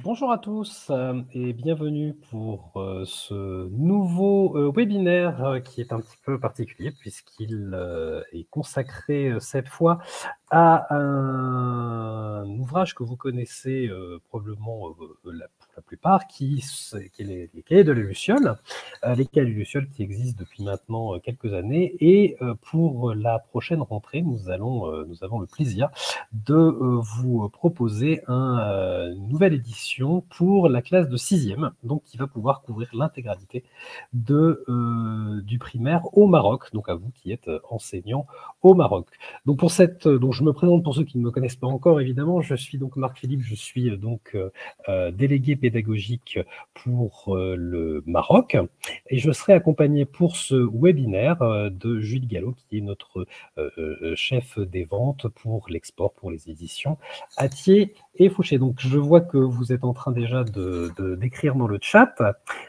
Bonjour à tous et bienvenue pour ce nouveau webinaire qui est un petit peu particulier puisqu'il est consacré cette fois à un ouvrage que vous connaissez probablement pour la plupart, qui est les Cahiers de la Luciole, les Cahiers de la Luciole qui existent depuis maintenant quelques années, et pour la prochaine rentrée, nous avons le plaisir de vous proposer une nouvelle édition pour la classe de 6e, donc qui va pouvoir couvrir l'intégralité du primaire au Maroc, donc à vous qui êtes enseignant au Maroc. Donc donc je me présente pour ceux qui ne me connaissent pas encore, évidemment, je suis donc Marc Philippe, je suis délégué pédagogique pour le Maroc, et je serai accompagné pour ce webinaire de Jules Gallo, qui est notre chef des ventes pour l'export, pour les éditions Hatier et Fouché. Donc je vois que vous êtes en train déjà d'écrire dans le chat.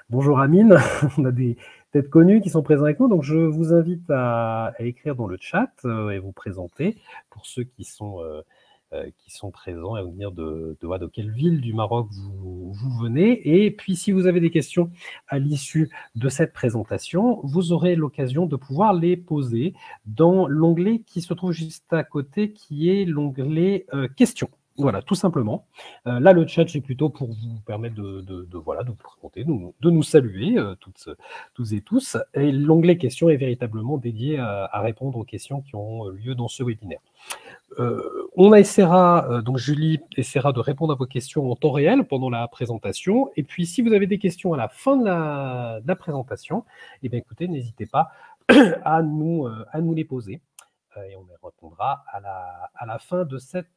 Bonjour Amine, on a des têtes connues qui sont présentes avec nous, donc je vous invite à écrire dans le chat et vous présenter pour ceux qui sont présents et vous dire de quelle ville du Maroc vous venez. Et puis si vous avez des questions à l'issue de cette présentation, vous aurez l'occasion de pouvoir les poser dans l'onglet qui se trouve juste à côté, qui est l'onglet questions. Voilà, tout simplement. Là, le chat, c'est plutôt pour vous permettre de vous présenter, de nous saluer tous et tous. Et l'onglet questions est véritablement dédié à répondre aux questions qui auront lieu dans ce webinaire. Donc Julie essaiera de répondre à vos questions en temps réel pendant la présentation. Et puis, si vous avez des questions à la fin de la présentation, eh bien, écoutez, n'hésitez pas à nous les poser. Et on les répondra à la fin de cette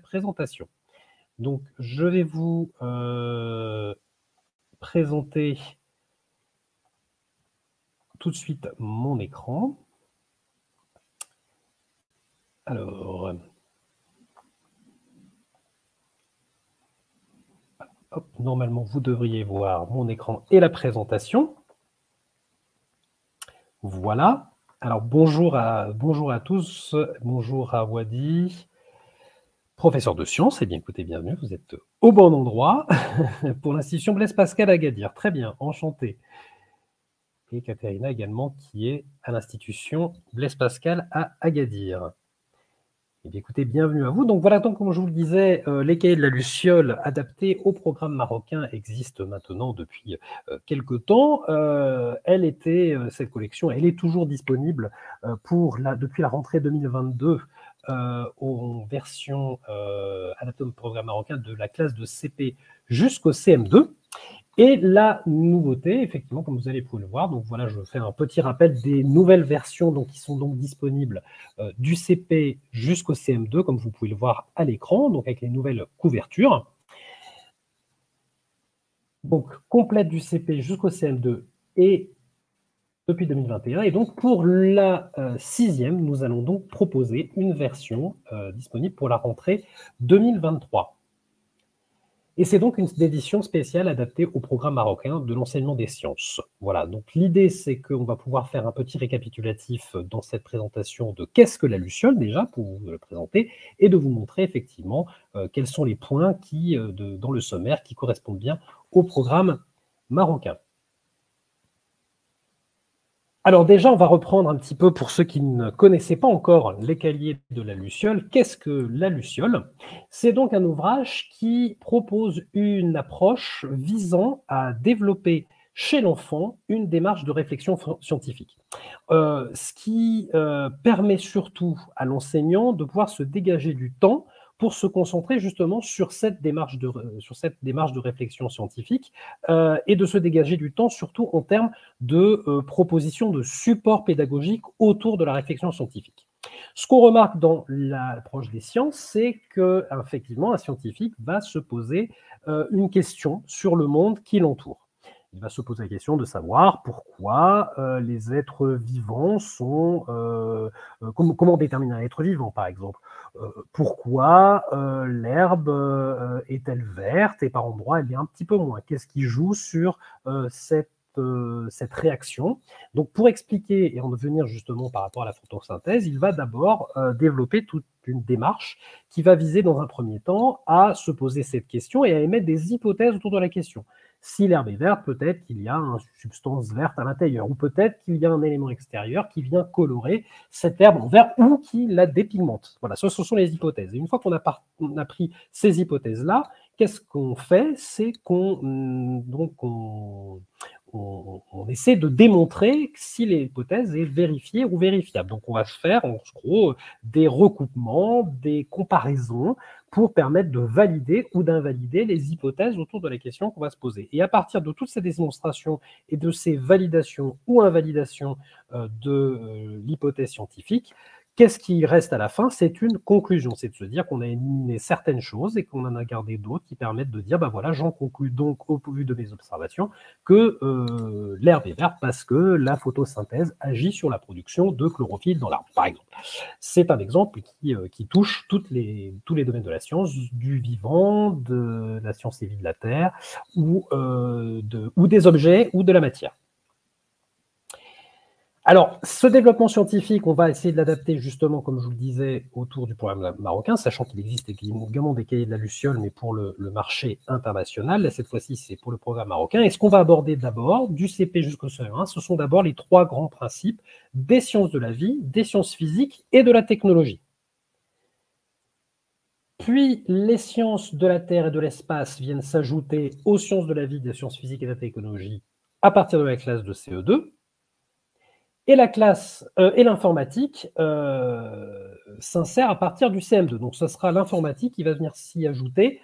présentation. Donc, je vais vous présenter tout de suite mon écran. Alors, hop, normalement, vous devriez voir mon écran et la présentation. Voilà. Alors, bonjour à tous. Bonjour à Wadi, professeur de sciences. Eh bien, écoutez, bienvenue. Vous êtes au bon endroit pour l'institution Blaise Pascal à Agadir. Très bien, enchanté. Et Katerina également, qui est à l'institution Blaise Pascal à Agadir. Eh bien, écoutez, bienvenue à vous. Donc voilà, donc, comme je vous le disais, les Cahiers de la Luciole adaptés au programme marocain existent maintenant depuis quelque temps. Cette collection, elle est toujours disponible depuis la rentrée 2022 en version adaptée au programme marocain de la classe de CP jusqu'au CM2. Et la nouveauté, effectivement, comme vous allez pouvoir le voir, donc voilà, je fais un petit rappel des nouvelles versions qui sont donc disponibles du CP jusqu'au CM2, comme vous pouvez le voir à l'écran, donc avec les nouvelles couvertures. Donc, complète du CP jusqu'au CM2 et depuis 2021. Et donc, pour la 6e, nous allons donc proposer une version disponible pour la rentrée 2023. Et c'est donc une édition spéciale adaptée au programme marocain de l'enseignement des sciences. Voilà, donc l'idée, c'est qu'on va pouvoir faire un petit récapitulatif dans cette présentation de qu'est-ce que la Luciole, déjà, pour vous le présenter, et de vous montrer effectivement quels sont les points dans le sommaire qui correspondent bien au programme marocain. Alors déjà, on va reprendre un petit peu pour ceux qui ne connaissaient pas encore les Cahiers de la Luciole. Qu'est-ce que la Luciole? C'est donc un ouvrage qui propose une approche visant à développer chez l'enfant une démarche de réflexion scientifique. Ce qui permet surtout à l'enseignant de pouvoir se dégager du temps pour se concentrer justement sur cette démarche de réflexion scientifique et de se dégager du temps surtout en termes de propositions de support pédagogique autour de la réflexion scientifique. Ce qu'on remarque dans l'approche des sciences, c'est qu'effectivement, un scientifique va se poser une question sur le monde qui l'entoure. Il va se poser la question de savoir pourquoi les êtres vivants sont... comment déterminer un être vivant, par exemple. Pourquoi l'herbe est-elle verte et par endroits elle est un petit peu moins? Qu'est-ce qui joue sur cette réaction? Donc, pour expliquer et en devenir justement par rapport à la photosynthèse, il va d'abord développer toute toute une démarche qui va viser dans un premier temps à se poser cette question et à émettre des hypothèses autour de la question. Si l'herbe est verte, peut-être qu'il y a une substance verte à l'intérieur, ou peut-être qu'il y a un élément extérieur qui vient colorer cette herbe en vert ou qui la dépigmente. Voilà, ce sont les hypothèses. Et une fois qu'on a pris ces hypothèses-là, qu'est-ce qu'on fait? C'est qu'on essaie de démontrer si l'hypothèse est vérifiée ou vérifiable. Donc on va se faire en gros des recoupements, des comparaisons pour permettre de valider ou d'invalider les hypothèses autour de la question qu'on va se poser. Et à partir de toutes ces démonstrations et de ces validations ou invalidations de l'hypothèse scientifique, qu'est-ce qui reste à la fin? C'est une conclusion, c'est de se dire qu'on a éliminé certaines choses et qu'on en a gardé d'autres qui permettent de dire, ben voilà, j'en conclus donc au vu de mes observations que l'herbe est verte parce que la photosynthèse agit sur la production de chlorophylle dans l'arbre, par exemple. C'est un exemple qui touche tous les domaines de la science, du vivant, de la science et vie de la Terre, ou des objets ou de la matière. Alors, ce développement scientifique, on va essayer de l'adapter justement, comme je vous le disais, autour du programme marocain, sachant qu'il existe également des cahiers de la Luciole, mais pour le marché international. Là, cette fois-ci, c'est pour le programme marocain. Et ce qu'on va aborder d'abord, du CP jusqu'au CE1, ce sont d'abord les 3 grands principes des sciences de la vie, des sciences physiques et de la technologie. Puis, les sciences de la Terre et de l'espace viennent s'ajouter aux sciences de la vie, des sciences physiques et de la technologie à partir de la classe de CE2. Et la classe et l'informatique s'insère à partir du CM2. Donc, ce sera l'informatique qui va venir s'y ajouter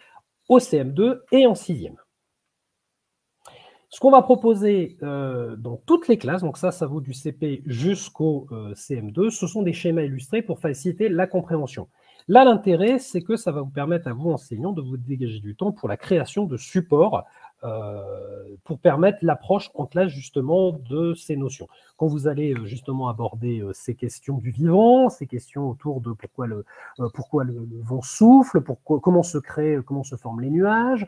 au CM2 et en 6e. Ce qu'on va proposer dans toutes les classes, donc ça vaut du CP jusqu'au CM2, ce sont des schémas illustrés pour faciliter la compréhension. Là, l'intérêt, c'est que ça va vous permettre à vous, enseignants, de vous dégager du temps pour la création de supports pour permettre l'approche en classe justement de ces notions. Quand vous allez justement aborder ces questions du vivant, ces questions autour de pourquoi le vent souffle, comment se forment les nuages,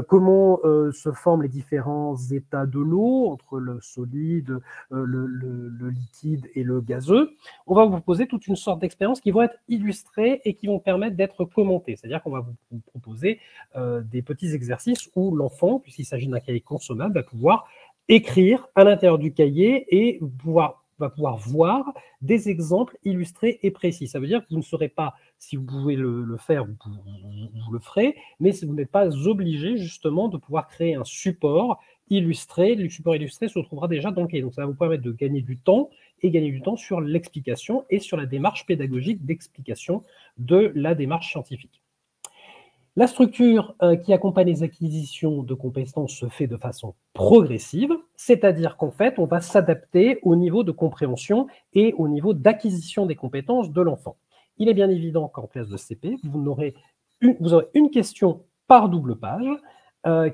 comment se forment les différents états de l'eau entre le solide, le liquide et le gazeux, on va vous proposer toute une sorte d'expériences qui vont être illustrées et qui vont permettre d'être commentées. C'est-à-dire qu'on va vous proposer des petits exercices où l'enfant, puisqu'il s'agit d'un cahier consommable, va pouvoir écrire à l'intérieur du cahier et va pouvoir voir des exemples illustrés et précis. Ça veut dire que vous ne saurez pas, si vous pouvez le faire, vous le ferez, mais vous n'êtes pas obligé justement de pouvoir créer un support illustré. Le support illustré se trouvera déjà dans le cahier. Donc ça va vous permettre de gagner du temps et gagner du temps sur l'explication et sur la démarche pédagogique d'explication de la démarche scientifique. La structure qui accompagne les acquisitions de compétences se fait de façon progressive, c'est-à-dire qu'en fait, on va s'adapter au niveau de compréhension et au niveau d'acquisition des compétences de l'enfant. Il est bien évident qu'en classe de CP, vous aurez une question par double page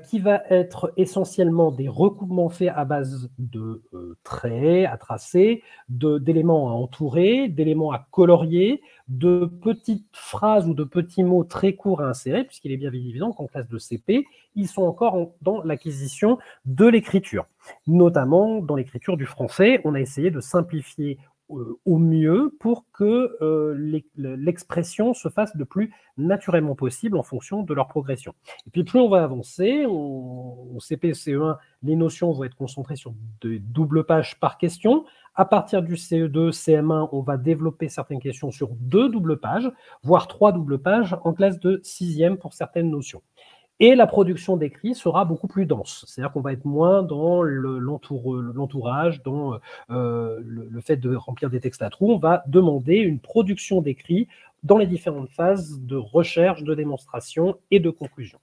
qui va être essentiellement des recoupements faits à base de traits à tracer, d'éléments à entourer, d'éléments à colorier, de petites phrases ou de petits mots très courts à insérer, puisqu'il est bien évident qu'en classe de CP, ils sont encore dans l'acquisition de l'écriture. Notamment dans l'écriture du français, on a essayé de simplifier au mieux pour que l'expression se fasse le plus naturellement possible en fonction de leur progression. Et puis plus on va avancer, au CP, CE1, les notions vont être concentrées sur de doubles pages par question. À partir du CE2, CM1, on va développer certaines questions sur 2 doubles pages, voire 3 doubles pages en classe de 6e pour certaines notions. Et la production d'écrit sera beaucoup plus dense. C'est-à-dire qu'on va être moins dans l'entourage, dans le fait de remplir des textes à trous. On va demander une production d'écrit dans les différentes phases de recherche, de démonstration et de conclusion.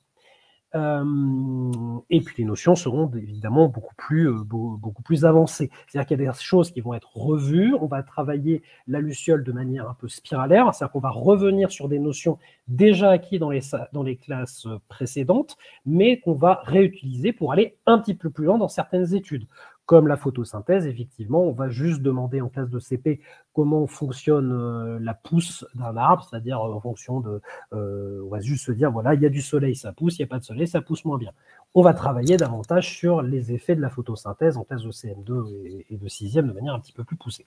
Et puis les notions seront évidemment beaucoup plus avancées. C'est-à-dire qu'il y a des choses qui vont être revues, on va travailler la luciole de manière un peu spiralaire, c'est-à-dire qu'on va revenir sur des notions déjà acquises dans les classes précédentes, mais qu'on va réutiliser pour aller un petit peu plus loin dans certaines études. Comme la photosynthèse, effectivement, on va juste demander en classe de CP comment fonctionne la pousse d'un arbre, c'est-à-dire en fonction de... on va juste se dire, voilà, il y a du soleil, ça pousse, il n'y a pas de soleil, ça pousse moins bien. On va travailler davantage sur les effets de la photosynthèse en classe de CM2 et de 6e de manière un petit peu plus poussée.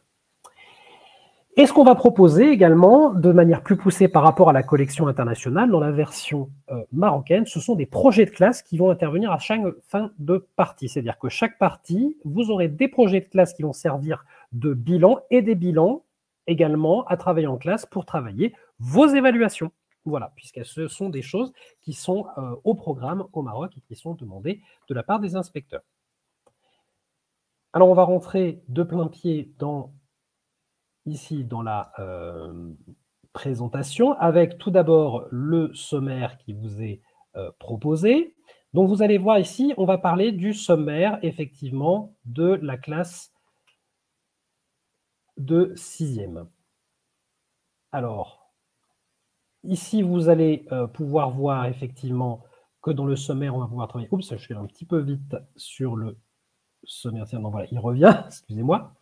Et ce qu'on va proposer également, de manière plus poussée par rapport à la collection internationale, dans la version marocaine, ce sont des projets de classe qui vont intervenir à chaque fin de partie. C'est-à-dire que chaque partie, vous aurez des projets de classe qui vont servir de bilan et des bilans également à travailler en classe pour travailler vos évaluations. Voilà, puisque ce sont des choses qui sont au programme au Maroc et qui sont demandées de la part des inspecteurs. Alors, on va rentrer de plein pied ici dans la présentation, avec tout d'abord le sommaire qui vous est proposé. Donc, vous allez voir ici, on va parler du sommaire, effectivement, de la classe de 6e. Alors, ici, vous allez pouvoir voir, effectivement, que dans le sommaire, on va pouvoir travailler... Oups, je suis un petit peu vite sur le sommaire. Tiens, non, voilà, il revient, excusez-moi.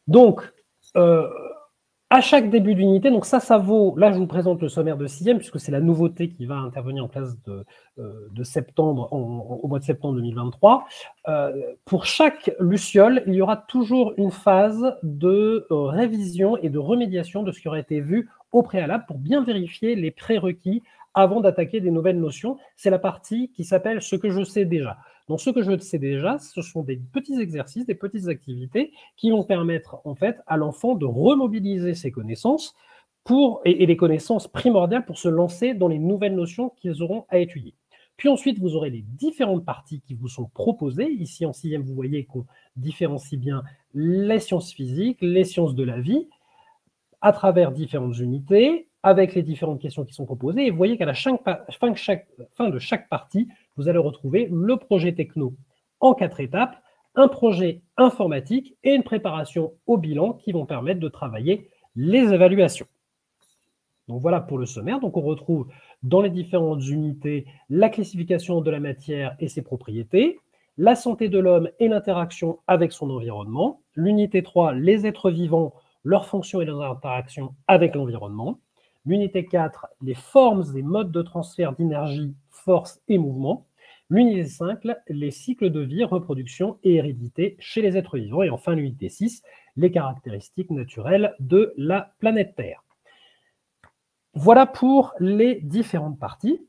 Donc, à chaque début d'unité, donc ça vaut, là je vous présente le sommaire de 6e, puisque c'est la nouveauté qui va intervenir en classe de septembre, au mois de septembre 2023. Pour chaque luciole, il y aura toujours une phase de révision et de remédiation de ce qui aurait été vu au préalable pour bien vérifier les prérequis avant d'attaquer des nouvelles notions. C'est la partie qui s'appelle « Ce que je sais déjà ». Donc, ce que je sais déjà, ce sont des petits exercices, des petites activités qui vont permettre, en fait, à l'enfant de remobiliser ses connaissances et les connaissances primordiales pour se lancer dans les nouvelles notions qu'ils auront à étudier. Puis ensuite, vous aurez les différentes parties qui vous sont proposées. Ici, en 6e, vous voyez qu'on différencie bien les sciences physiques, les sciences de la vie, à travers différentes unités, avec les différentes questions qui sont proposées. Et vous voyez qu'à la fin de chaque partie, vous allez retrouver le projet techno en 4 étapes, un projet informatique et une préparation au bilan qui vont permettre de travailler les évaluations. Donc voilà pour le sommaire. Donc on retrouve dans les différentes unités la classification de la matière et ses propriétés, la santé de l'homme et l'interaction avec son environnement, l'unité 3, les êtres vivants, leurs fonctions et leurs interactions avec l'environnement, l'unité 4, les formes et modes de transfert d'énergie, force et mouvement, l'unité 5, les cycles de vie, reproduction et hérédité chez les êtres vivants, et enfin l'unité 6, les caractéristiques naturelles de la planète Terre. Voilà pour les différentes parties.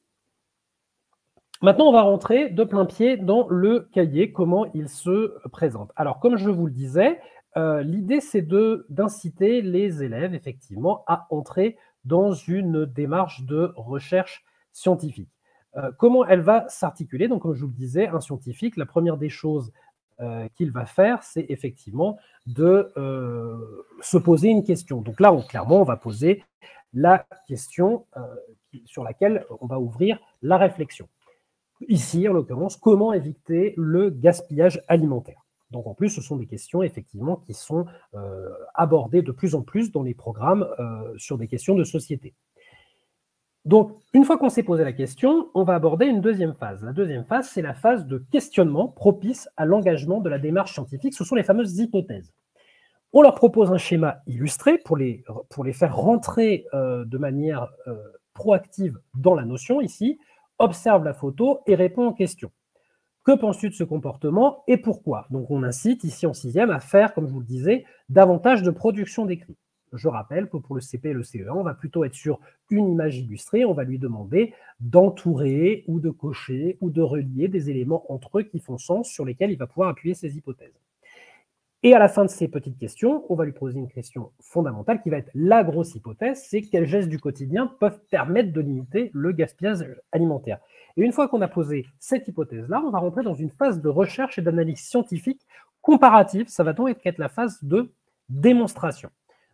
Maintenant, on va rentrer de plein pied dans le cahier, comment il se présente. Alors, comme je vous le disais, l'idée, c'est d'inciter les élèves, effectivement, à entrer dans une démarche de recherche scientifique. Comment elle va s'articuler? Donc, comme je vous le disais, un scientifique, la première des choses qu'il va faire, c'est effectivement de se poser une question. Donc là, clairement, on va poser la question sur laquelle on va ouvrir la réflexion. Ici, en l'occurrence, comment éviter le gaspillage alimentaire? Donc, en plus, ce sont des questions, effectivement, qui sont abordées de plus en plus dans les programmes sur des questions de société. Donc, une fois qu'on s'est posé la question, on va aborder une deuxième phase. La deuxième phase, c'est la phase de questionnement propice à l'engagement de la démarche scientifique. Ce sont les fameuses hypothèses. On leur propose un schéma illustré pour les faire rentrer de manière proactive dans la notion, ici, observe la photo et répond aux questions. Que penses-tu de ce comportement et pourquoi? Donc, on incite ici en 6e à faire, comme je vous le disais, davantage de production d'écrits. Je rappelle que pour le CP et le CE1, on va plutôt être sur une image illustrée. On va lui demander d'entourer ou de cocher ou de relier des éléments entre eux qui font sens sur lesquels il va pouvoir appuyer ses hypothèses. Et à la fin de ces petites questions, on va lui poser une question fondamentale qui va être la grosse hypothèse, c'est quels gestes du quotidien peuvent permettre de limiter le gaspillage alimentaire. Et une fois qu'on a posé cette hypothèse-là, on va rentrer dans une phase de recherche et d'analyse scientifique comparative. Ça va donc être la phase de démonstration.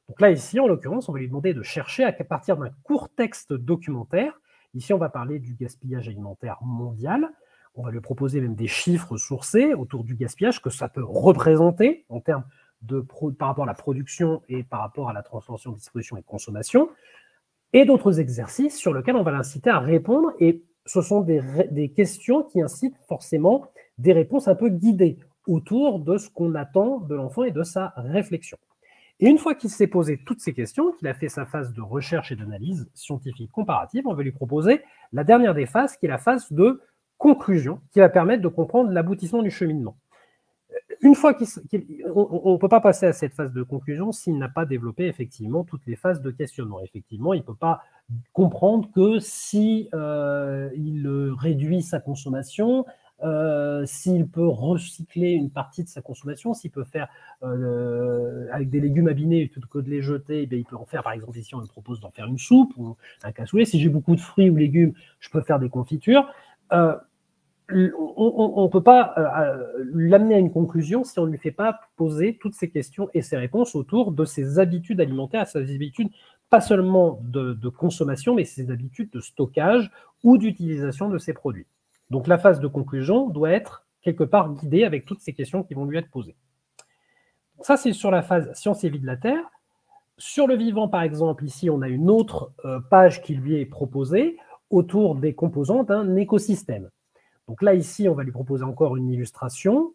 Donc là, ici, en l'occurrence, on va lui demander de chercher à partir d'un court texte documentaire. Ici, on va parler du gaspillage alimentaire mondial. On va lui proposer même des chiffres sourcés autour du gaspillage que ça peut représenter en termes par rapport à la production et par rapport à la transformation, distribution et consommation, et d'autres exercices sur lesquels on va l'inciter à répondre. Et ce sont des questions qui incitent forcément des réponses un peu guidées autour de ce qu'on attend de l'enfant et de sa réflexion. Et une fois qu'il s'est posé toutes ces questions, qu'il a fait sa phase de recherche et d'analyse scientifique comparative, on va lui proposer la dernière des phases, qui est la phase de conclusion, qui va permettre de comprendre l'aboutissement du cheminement. une fois on ne peut pas passer à cette phase de conclusion s'il n'a pas développé effectivement toutes les phases de questionnement. Effectivement, il ne peut pas comprendre que si il réduit sa consommation, s'il peut recycler une partie de sa consommation, s'il peut faire avec des légumes abîmés plutôt que de les jeter, il peut en faire, par exemple, ici on me propose d'en faire une soupe ou un cassoulet. Si j'ai beaucoup de fruits ou légumes, je peux faire des confitures. On ne peut pas l'amener à une conclusion si on ne lui fait pas poser toutes ces questions et ces réponses autour de ses habitudes alimentaires, à ses habitudes pas seulement de consommation, mais ses habitudes de stockage ou d'utilisation de ces produits. Donc la phase de conclusion doit être quelque part guidée avec toutes ces questions qui vont lui être posées. Ça, c'est sur la phase science et vie de la Terre. Sur le vivant, par exemple, ici, on a une autre page qui lui est proposée autour des composants d'un écosystème. Donc là, ici, on va lui proposer encore une illustration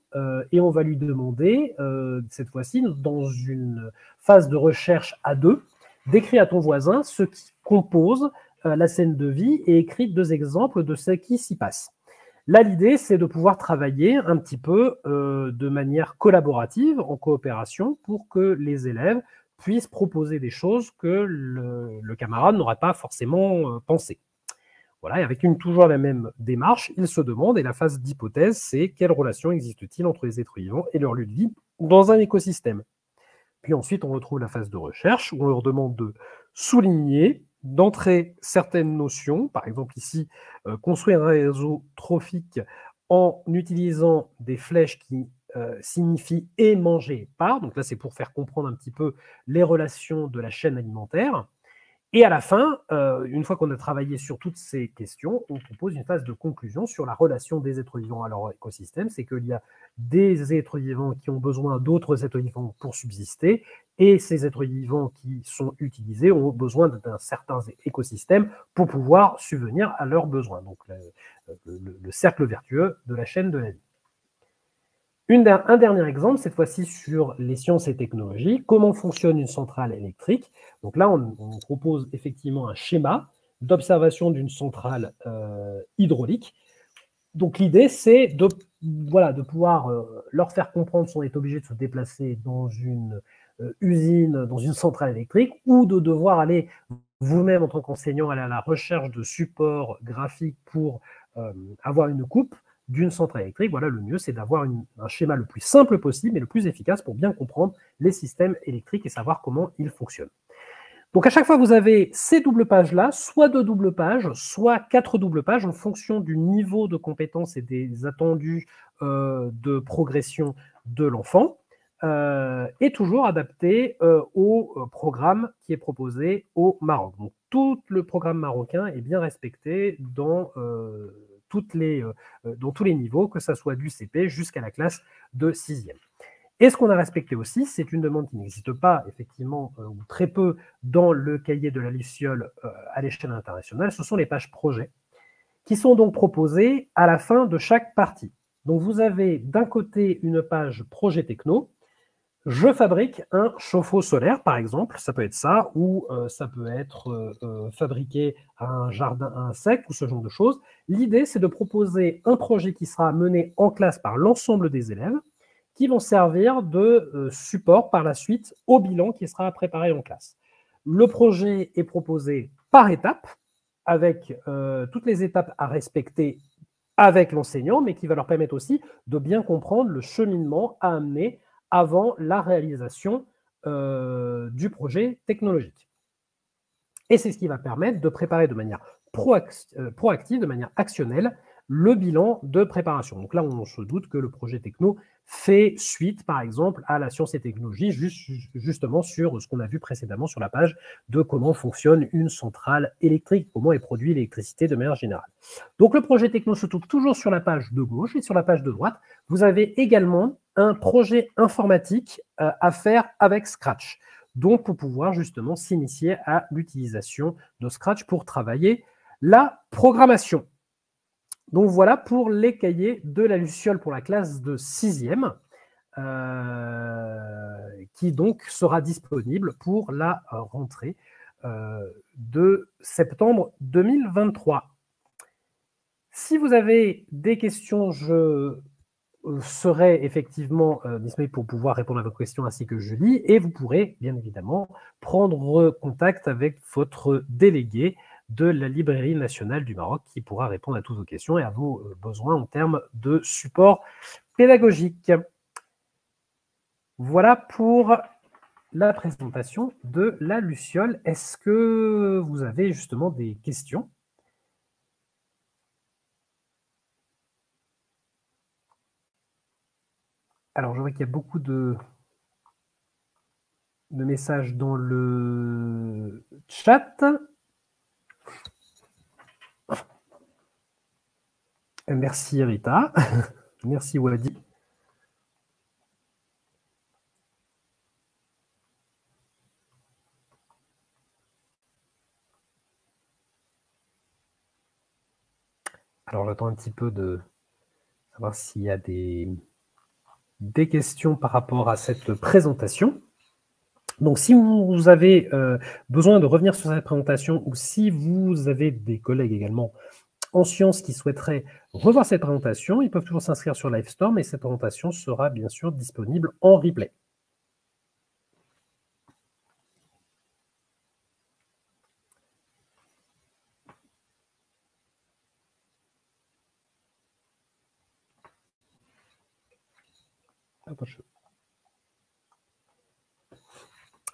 et on va lui demander, cette fois-ci, dans une phase de recherche à deux, d'écrire à ton voisin ce qui compose la scène de vie et écrire 2 exemples de ce qui s'y passe. Là, l'idée, c'est de pouvoir travailler un petit peu de manière collaborative, en coopération, pour que les élèves puissent proposer des choses que le camarade n'aurait pas forcément pensé. Voilà, et avec toujours la même démarche, il se demande, et la phase d'hypothèse, c'est quelle relation existe-t-il entre les êtres vivants et leur lieu de vie dans un écosystème. Puis ensuite, on retrouve la phase de recherche, où on leur demande de souligner, d'entrer certaines notions, par exemple ici, construire un réseau trophique en utilisant des flèches qui signifient et manger par, donc là c'est pour faire comprendre un petit peu les relations de la chaîne alimentaire. Et à la fin, une fois qu'on a travaillé sur toutes ces questions, on propose une phase de conclusion sur la relation des êtres vivants à leur écosystème. C'est qu'il y a des êtres vivants qui ont besoin d'autres êtres vivants pour subsister, et ces êtres vivants qui sont utilisés ont besoin d'un certain écosystème pour pouvoir subvenir à leurs besoins. Donc le cercle vertueux de la chaîne de la vie. Un dernier exemple, cette fois-ci sur les sciences et technologies, comment fonctionne une centrale électrique. Donc là, on propose effectivement un schéma d'observation d'une centrale hydraulique. Donc l'idée, c'est de pouvoir leur faire comprendre qu'on est obligé de se déplacer dans une usine, dans une centrale électrique, ou de devoir aller vous-même, en tant qu'enseignant, aller à la recherche de supports graphiques pour avoir une coupe d'une centrale électrique. Voilà, le mieux, c'est d'avoir un schéma le plus simple possible et le plus efficace pour bien comprendre les systèmes électriques et savoir comment ils fonctionnent. Donc à chaque fois, vous avez ces doubles pages-là, soit 2 doubles pages, soit 4 doubles pages en fonction du niveau de compétence et des attendus de progression de l'enfant, et toujours adapté au programme qui est proposé au Maroc. Donc tout le programme marocain est bien respecté dans tous les niveaux, que ce soit du CP jusqu'à la classe de 6e. Et ce qu'on a respecté aussi, c'est une demande qui n'existe pas, effectivement, ou très peu, dans le cahier de la Luciole à l'échelle internationale, ce sont les pages projets, qui sont donc proposées à la fin de chaque partie. Donc vous avez d'un côté une page projet techno, je fabrique un chauffe-eau solaire, par exemple, ça peut être ça, ou ça peut être fabriquer un jardin, un sec, ou ce genre de choses. L'idée, c'est de proposer un projet qui sera mené en classe par l'ensemble des élèves, qui vont servir de support par la suite au bilan qui sera préparé en classe. Le projet est proposé par étapes, avec toutes les étapes à respecter avec l'enseignant, mais qui va leur permettre aussi de bien comprendre le cheminement à amener avant la réalisation du projet technologique. Et c'est ce qui va permettre de préparer de manière proactive, de manière actionnelle, le bilan de préparation. Donc là, on se doute que le projet techno fait suite, par exemple, à la science et technologie, justement sur ce qu'on a vu précédemment sur la page de comment fonctionne une centrale électrique, comment est produite l'électricité de manière générale. Donc le projet techno se trouve toujours sur la page de gauche, et sur la page de droite, vous avez également un projet informatique à faire avec Scratch, donc pour pouvoir justement s'initier à l'utilisation de Scratch pour travailler la programmation. Donc voilà pour les cahiers de la Luciole pour la classe de 6e, qui donc sera disponible pour la rentrée de septembre 2023. Si vous avez des questions, je serai effectivement disponible pour pouvoir répondre à vos questions ainsi que Julie, et vous pourrez bien évidemment prendre contact avec votre délégué de la Librairie nationale du Maroc qui pourra répondre à toutes vos questions et à vos besoins en termes de support pédagogique. Voilà pour la présentation de la Luciole. Est-ce que vous avez justement des questions ? Alors, je vois qu'il y a beaucoup de messages dans le chat. Merci Rita. Merci Wadi. Alors, j'attends un petit peu de savoir s'il y a des questions par rapport à cette présentation. Donc, si vous avez besoin de revenir sur cette présentation ou si vous avez des collègues également en sciences qui souhaiteraient revoir cette présentation, ils peuvent toujours s'inscrire sur Livestorm et cette présentation sera bien sûr disponible en replay.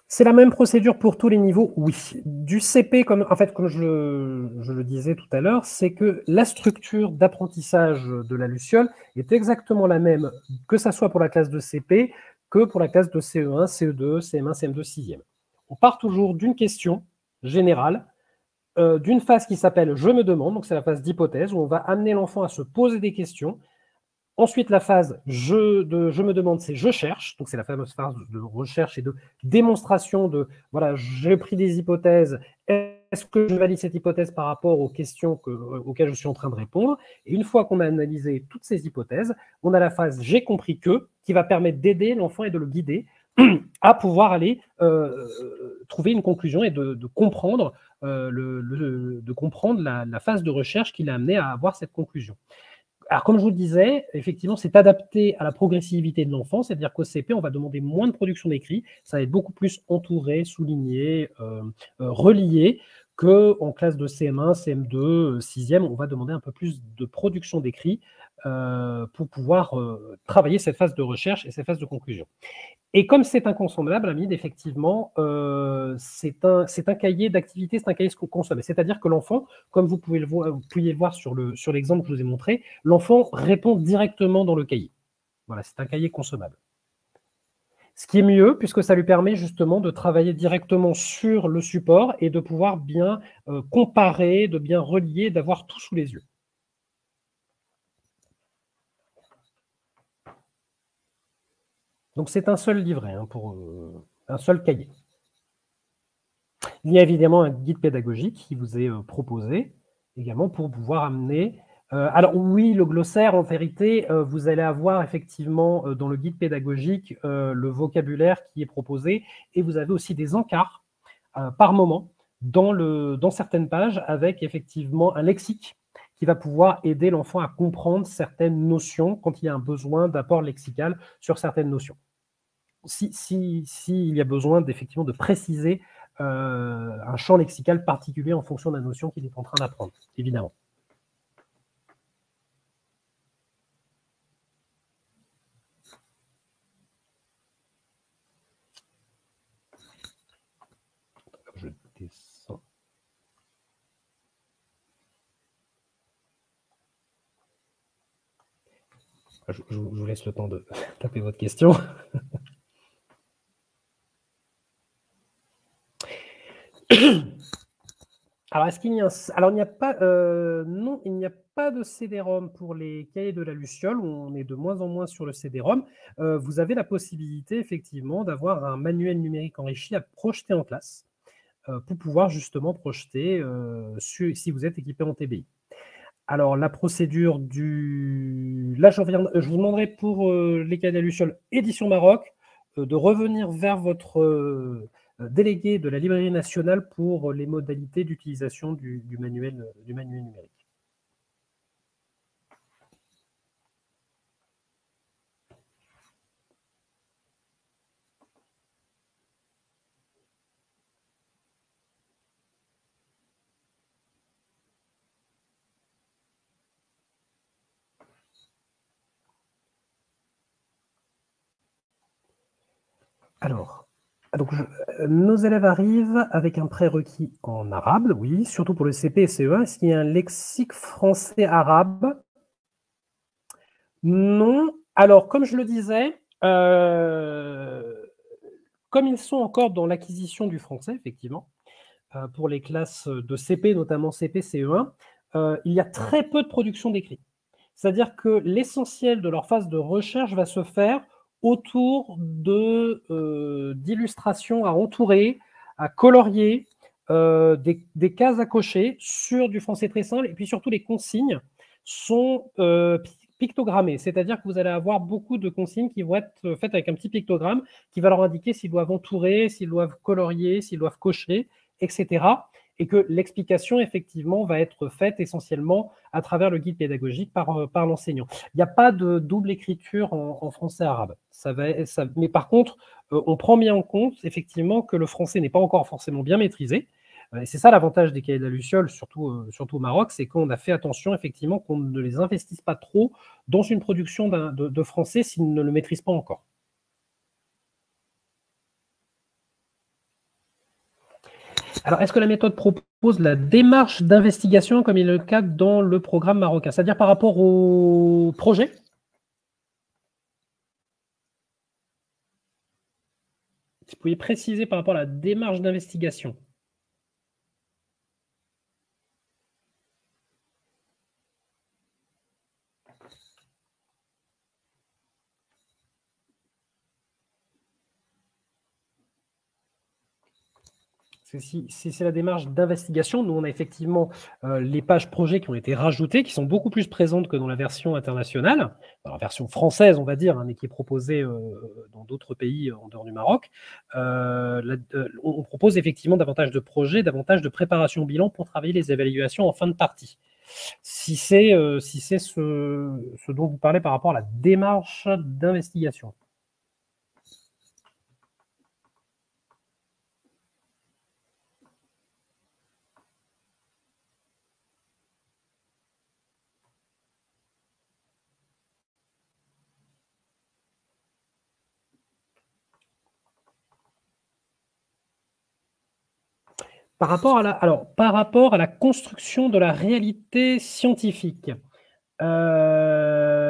C'est la même procédure pour tous les niveaux, oui. Du CP, comme je le disais tout à l'heure, c'est que la structure d'apprentissage de la Luciole est exactement la même, que ça soit pour la classe de CP que pour la classe de CE1, CE2, CM1, CM2, 6e. On part toujours d'une question générale, d'une phase qui s'appelle « Je me demande », donc c'est la phase d'hypothèse, où on va amener l'enfant à se poser des questions. Ensuite, la phase je me demande, c'est je cherche. Donc, c'est la fameuse phase de recherche et de démonstration de, voilà, j'ai pris des hypothèses. Est-ce que je valide cette hypothèse par rapport aux questions auxquelles je suis en train de répondre? Et une fois qu'on a analysé toutes ces hypothèses, on a la phase j'ai compris que, qui va permettre d'aider l'enfant et de le guider à pouvoir aller trouver une conclusion et de comprendre, la phase de recherche qui l'a amené à avoir cette conclusion. Alors, comme je vous le disais, effectivement, c'est adapté à la progressivité de l'enfant, c'est-à-dire qu'au CP, on va demander moins de production d'écrit, ça va être beaucoup plus entouré, souligné, relié, qu'en classe de CM1, CM2, 6e, on va demander un peu plus de production d'écrit pour pouvoir travailler cette phase de recherche et cette phase de conclusion. Et comme c'est inconsommable, Hamid, effectivement, c'est un cahier d'activité, c'est un cahier consommé. C'est-à-dire que l'enfant, comme vous pouviez le voir sur l'exemple que je vous ai montré, l'enfant répond directement dans le cahier. Voilà, c'est un cahier consommable. Ce qui est mieux, puisque ça lui permet justement de travailler directement sur le support et de pouvoir bien comparer, de bien relier, d'avoir tout sous les yeux. Donc c'est un seul livret, hein, pour un seul cahier. Il y a évidemment un guide pédagogique qui vous est proposé également pour pouvoir amener. Alors oui, le glossaire, en vérité, vous allez avoir effectivement dans le guide pédagogique le vocabulaire qui est proposé et vous avez aussi des encarts par moment dans certaines pages avec effectivement un lexique qui va pouvoir aider l'enfant à comprendre certaines notions quand il y a un besoin d'apport lexical sur certaines notions. S'il y a besoin effectivement de préciser un champ lexical particulier en fonction de la notion qu'il est en train d'apprendre, évidemment. Je descends. Je vous laisse le temps de taper votre question. Alors, est-ce qu'il y a alors, il n'y a pas, non, il n'y a pas de CD-ROM pour les cahiers de la Luciole. On est de moins en moins sur le CD-ROM. Vous avez la possibilité, effectivement, d'avoir un manuel numérique enrichi à projeter en classe pour pouvoir justement projeter si vous êtes équipé en TBI. Alors, la procédure Là, je vous demanderai pour les cahiers de la Luciole édition Maroc de revenir vers votre délégué de la Librairie nationale pour les modalités d'utilisation du manuel numérique. Alors, nos élèves arrivent avec un prérequis en arabe, oui, surtout pour le CP et CE1. Est-ce qu'il y a un lexique français-arabe? Non. Alors, comme je le disais, comme ils sont encore dans l'acquisition du français, effectivement, pour les classes de CP, notamment CP, CE1, il y a très peu de production d'écrit. C'est-à-dire que l'essentiel de leur phase de recherche va se faire autour d'illustrations à entourer, à colorier, des cases à cocher sur du français très simple, et puis surtout les consignes sont pictogrammées, c'est-à-dire que vous allez avoir beaucoup de consignes qui vont être faites avec un petit pictogramme qui va leur indiquer s'ils doivent entourer, s'ils doivent colorier, s'ils doivent cocher, etc. Et que l'explication, effectivement, va être faite essentiellement à travers le guide pédagogique par l'enseignant. Il n'y a pas de double écriture en français-arabe. Mais par contre, on prend bien en compte, effectivement, que le français n'est pas encore forcément bien maîtrisé. Et c'est ça l'avantage des cahiers de la Luciole, surtout au Maroc, c'est qu'on a fait attention, effectivement, qu'on ne les investisse pas trop dans une production de français s'ils ne le maîtrisent pas encore. Alors, est-ce que la méthode propose la démarche d'investigation comme il est le cas dans le programme marocain, c'est-à-dire par rapport au projet? Si vous pouviez préciser par rapport à la démarche d'investigation. Si c'est la démarche d'investigation, nous, on a effectivement les pages projets qui ont été rajoutées, qui sont beaucoup plus présentes que dans la version internationale, la version française, on va dire, hein, mais qui est proposée dans d'autres pays en dehors du Maroc. On propose effectivement davantage de projets, davantage de préparation bilan pour travailler les évaluations en fin de partie. Si c'est ce dont vous parlez par rapport à la démarche d'investigation. Par rapport à la construction de la réalité scientifique. D'accord.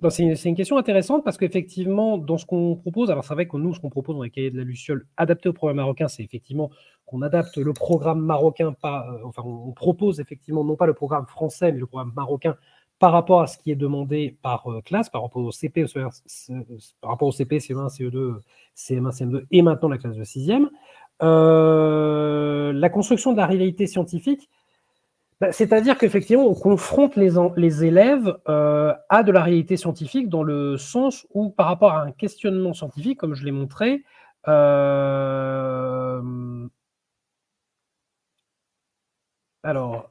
C'est une question intéressante parce qu'effectivement, dans ce qu'on propose, alors c'est vrai que nous, ce qu'on propose dans les cahiers de la Luciole adapté au programme marocain, c'est effectivement qu'on adapte le programme marocain, enfin, on propose effectivement non pas le programme français, mais le programme marocain par rapport à ce qui est demandé par classe, par rapport au CP, par rapport au CP, CE1, CE2, CM1, CM2 et maintenant la classe de 6e. La construction de la réalité scientifique, c'est-à-dire qu'effectivement, on confronte les élèves à de la réalité scientifique dans le sens où, par rapport à un questionnement scientifique, comme je l'ai montré, alors,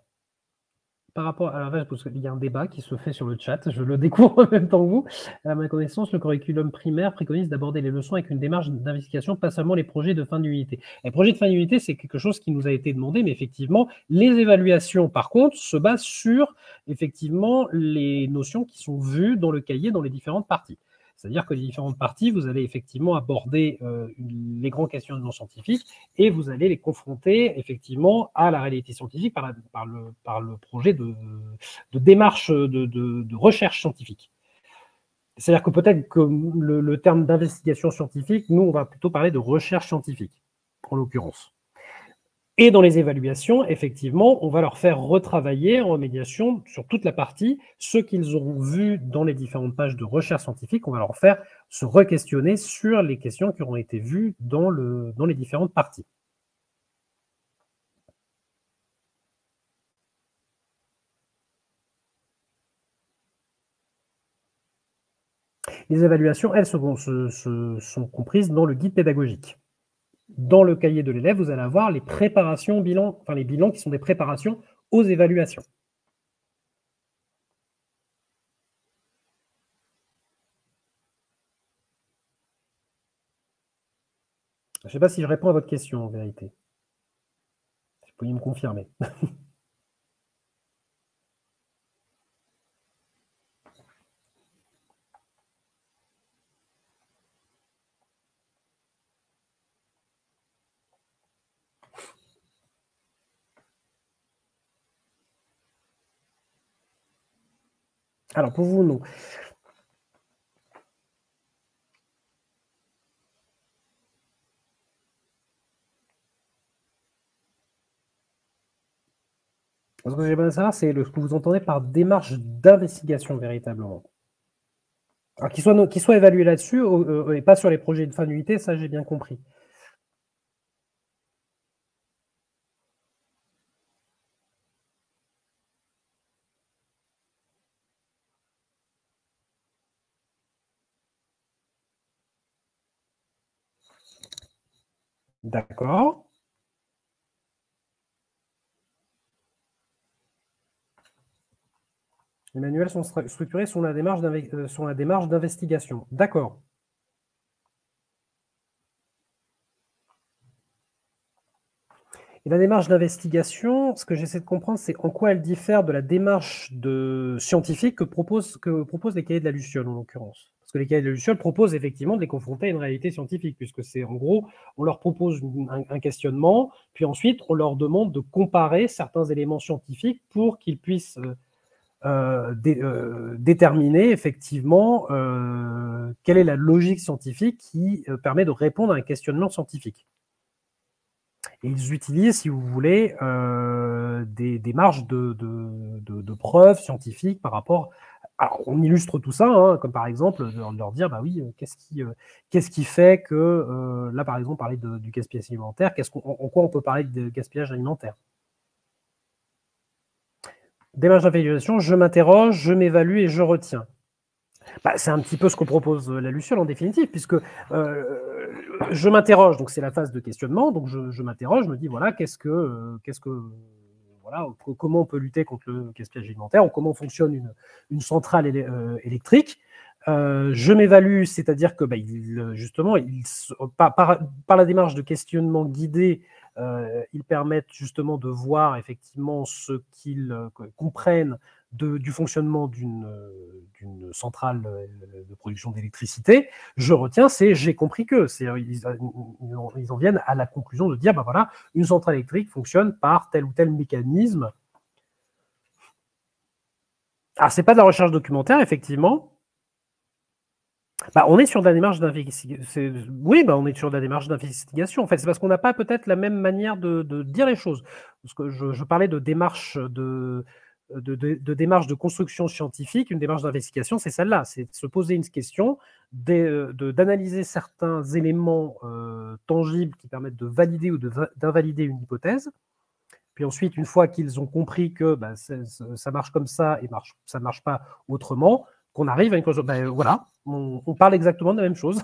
par rapport à parce qu'il y a un débat qui se fait sur le chat, je le découvre en même temps que vous. À ma connaissance, le curriculum primaire préconise d'aborder les leçons avec une démarche d'investigation, pas seulement les projets de fin d'unité. Les projets de fin d'unité, c'est quelque chose qui nous a été demandé, mais effectivement, les évaluations, par contre, se basent sur, effectivement, les notions qui sont vues dans le cahier, dans les différentes parties. C'est-à-dire que les différentes parties, vous allez effectivement aborder les grands questionnements scientifiques et vous allez les confronter effectivement à la réalité scientifique par le projet de démarche de recherche scientifique. C'est-à-dire que peut-être que le terme d'investigation scientifique, nous, on va plutôt parler de recherche scientifique, en l'occurrence. Et dans les évaluations, effectivement, on va leur faire retravailler en remédiation sur toute la partie. Ce qu'ils auront vu dans les différentes pages de recherche scientifique, on va leur faire se re-questionner sur les questions qui auront été vues dans les différentes parties. Les évaluations, elles, sont comprises dans le guide pédagogique. Dans le cahier de l'élève, vous allez avoir les préparations bilans, enfin les bilans qui sont des préparations aux évaluations. Je ne sais pas si je réponds à votre question, en vérité. Si vous pourriez me confirmer. Alors, pour vous, non. Ce que j'ai besoin de savoir, c'est ce que vous entendez par démarche d'investigation, véritablement. Alors, qu'il soit évalué là-dessus et pas sur les projets de fin d'unité, ça, j'ai bien compris. D'accord. Les manuels sont structurés sur la démarche d'investigation. D'accord. Et la démarche d'investigation, ce que j'essaie de comprendre, c'est en quoi elle diffère de la démarche scientifique que proposent les cahiers de la Luciole, en l'occurrence. Parce que les cahiers de la Luciole proposent effectivement de les confronter à une réalité scientifique, puisque c'est en gros, on leur propose un questionnement, puis ensuite on leur demande de comparer certains éléments scientifiques pour qu'ils puissent déterminer effectivement quelle est la logique scientifique qui permet de répondre à un questionnement scientifique. Et ils utilisent, si vous voulez, des marges de preuves scientifiques par rapport. Alors, on illustre tout ça, hein, comme par exemple de leur dire, bah oui, qu'est-ce qui fait que, là par exemple, parler du gaspillage alimentaire, en quoi on peut parler de gaspillage alimentaire? Démarche d'investigation, je m'interroge, je m'évalue et je retiens. Bah, c'est un petit peu ce que propose la Luciole en définitive, puisque je m'interroge, donc c'est la phase de questionnement, donc je m'interroge, je me dis voilà, voilà, comment on peut lutter contre le gaspillage alimentaire, ou comment fonctionne une centrale électrique. Je m'évalue, c'est-à-dire que justement, par la démarche de questionnement guidé, ils permettent justement de voir effectivement ce qu'ils comprennent du fonctionnement d'une centrale de production d'électricité. Je retiens, c'est j'ai compris que. Ils en viennent à la conclusion de dire, ben voilà, une centrale électrique fonctionne par tel ou tel mécanisme. Alors, c'est pas de la recherche documentaire, effectivement. Bah, on est sur de la démarche d'investigation. Oui, bah, on est sur de la démarche d'investigation. En fait, c'est parce qu'on n'a pas peut-être la même manière de dire les choses. Parce que je parlais de démarche démarche de construction scientifique. Une démarche d'investigation, c'est celle-là. C'est de se poser une question, d'analyser certains éléments tangibles qui permettent de valider ou d'invalider une hypothèse. Puis ensuite, une fois qu'ils ont compris que bah, ça marche comme ça et ça ne marche pas autrement, qu'on arrive à une conclusion. Ben voilà, on parle exactement de la même chose.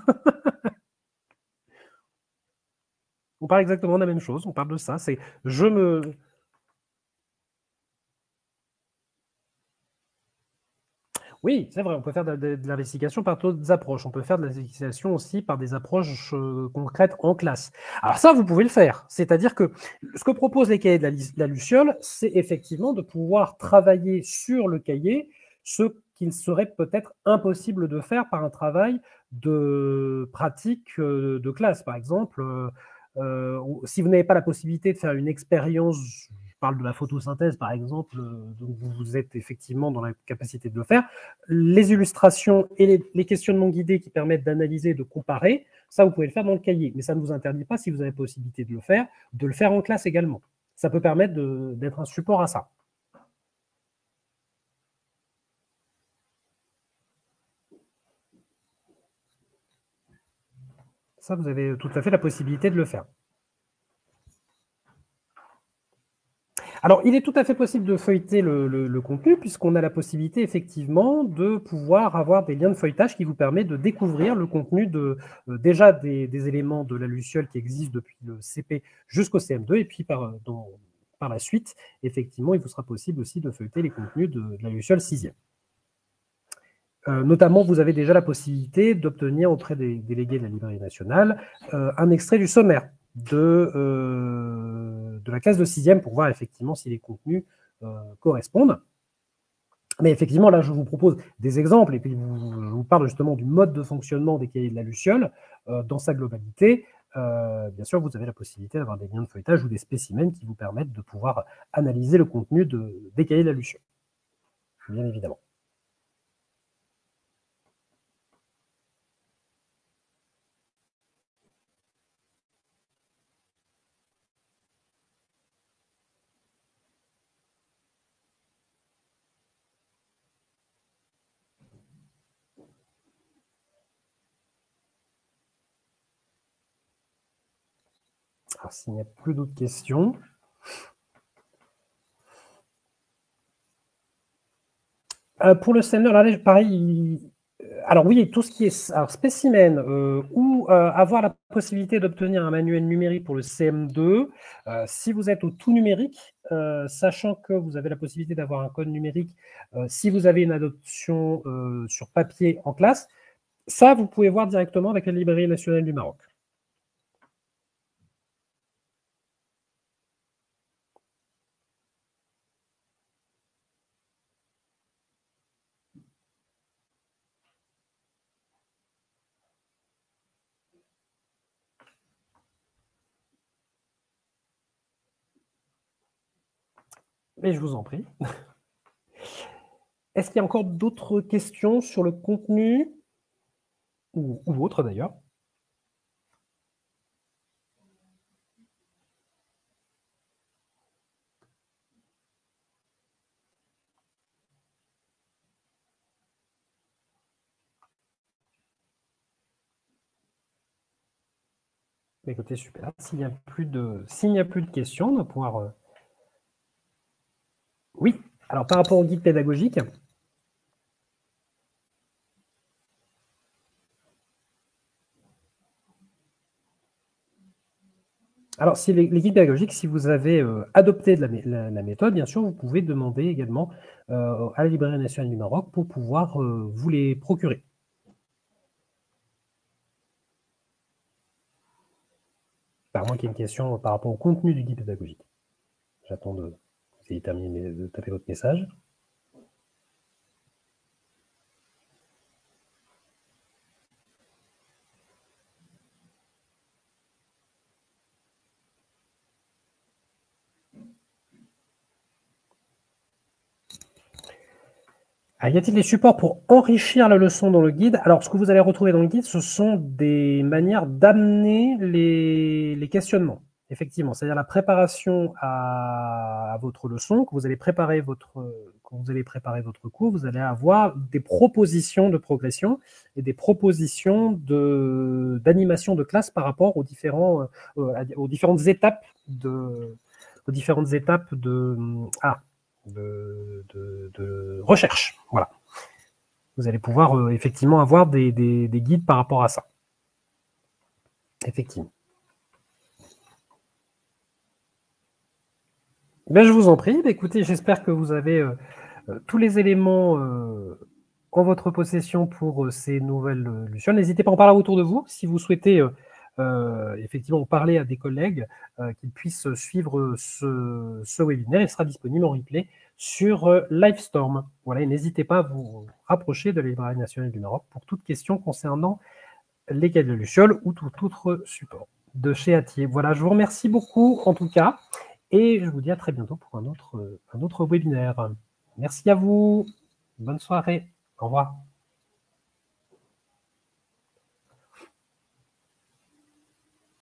On parle exactement de la même chose. On parle de ça. C'est je me. Oui, c'est vrai, on peut faire de l'investigation par d'autres approches. On peut faire de l'investigation aussi par des approches concrètes en classe. Alors ça, vous pouvez le faire. C'est-à-dire que ce que proposent les cahiers de la Luciole, c'est effectivement de pouvoir travailler sur le cahier ce qu'il serait peut-être impossible de faire par un travail de pratique de classe. Par exemple, si vous n'avez pas la possibilité de faire une expérience, je parle de la photosynthèse par exemple, donc vous êtes effectivement dans la capacité de le faire, les illustrations et les questionnements guidés qui permettent d'analyser et de comparer, ça vous pouvez le faire dans le cahier, mais ça ne vous interdit pas, si vous avez la possibilité de le faire en classe également. Ça peut permettre d'être un support à ça. Ça, vous avez tout à fait la possibilité de le faire. Alors, il est tout à fait possible de feuilleter le contenu, puisqu'on a la possibilité effectivement de pouvoir avoir des liens de feuilletage qui vous permettent de découvrir le contenu déjà des éléments de la Luciole qui existent depuis le CP jusqu'au CM2, et puis par la suite, effectivement, il vous sera possible aussi de feuilleter les contenus de la Luciole 6e. Notamment, vous avez déjà la possibilité d'obtenir auprès des délégués de la Librairie nationale un extrait du sommaire de la classe de 6e pour voir effectivement si les contenus correspondent. Mais effectivement, là, je vous propose des exemples et puis je vous parle justement du mode de fonctionnement des cahiers de la Luciole dans sa globalité. Bien sûr, vous avez la possibilité d'avoir des liens de feuilletage ou des spécimens qui vous permettent de pouvoir analyser le contenu des cahiers de la Luciole, bien évidemment. Alors, s'il n'y a plus d'autres questions. Pour le scanner, là, pareil, alors oui, tout ce qui est spécimen ou avoir la possibilité d'obtenir un manuel numérique pour le CM2, si vous êtes au tout numérique, sachant que vous avez la possibilité d'avoir un code numérique, si vous avez une adoption sur papier en classe, ça, vous pouvez voir directement avec la Librairie nationale du Maroc. Et je vous en prie. Est-ce qu'il y a encore d'autres questions sur le contenu ou autre d'ailleurs? Écoutez, super. S'il n'y a plus de questions, on va pouvoir... Oui, alors par rapport au guide pédagogique, alors si les guides pédagogiques, si vous avez adopté la méthode, bien sûr, vous pouvez demander également à la Librairie nationale du Maroc pour pouvoir vous les procurer. À moins qu'il y ait une question par rapport au contenu du guide pédagogique. J'attends que vous ayez terminé de taper votre message. Y a-t-il des supports pour enrichir la leçon dans le guide? Alors, ce que vous allez retrouver dans le guide, ce sont des manières d'amener les questionnements. Effectivement, c'est-à-dire la préparation à votre leçon. Quand vous allez préparer votre cours, vous allez avoir des propositions de progression et des propositions d'animation de classe par rapport aux différentes étapes de recherche. Voilà. Vous allez pouvoir effectivement avoir des guides par rapport à ça. Effectivement. Ben, je vous en prie. Écoutez, j'espère que vous avez tous les éléments en votre possession pour ces nouvelles lucioles. N'hésitez pas à en parler autour de vous si vous souhaitez effectivement parler à des collègues qu'ils puissent suivre ce webinaire. Il sera disponible en replay sur Livestorm. Voilà, et n'hésitez pas à vous rapprocher de la Librairie nationale du Maroc pour toute question concernant les guides de lucioles ou tout autre support de chez Hatier. Voilà, je vous remercie beaucoup en tout cas. Et je vous dis à très bientôt pour un autre webinaire. Merci à vous. Bonne soirée. Au revoir.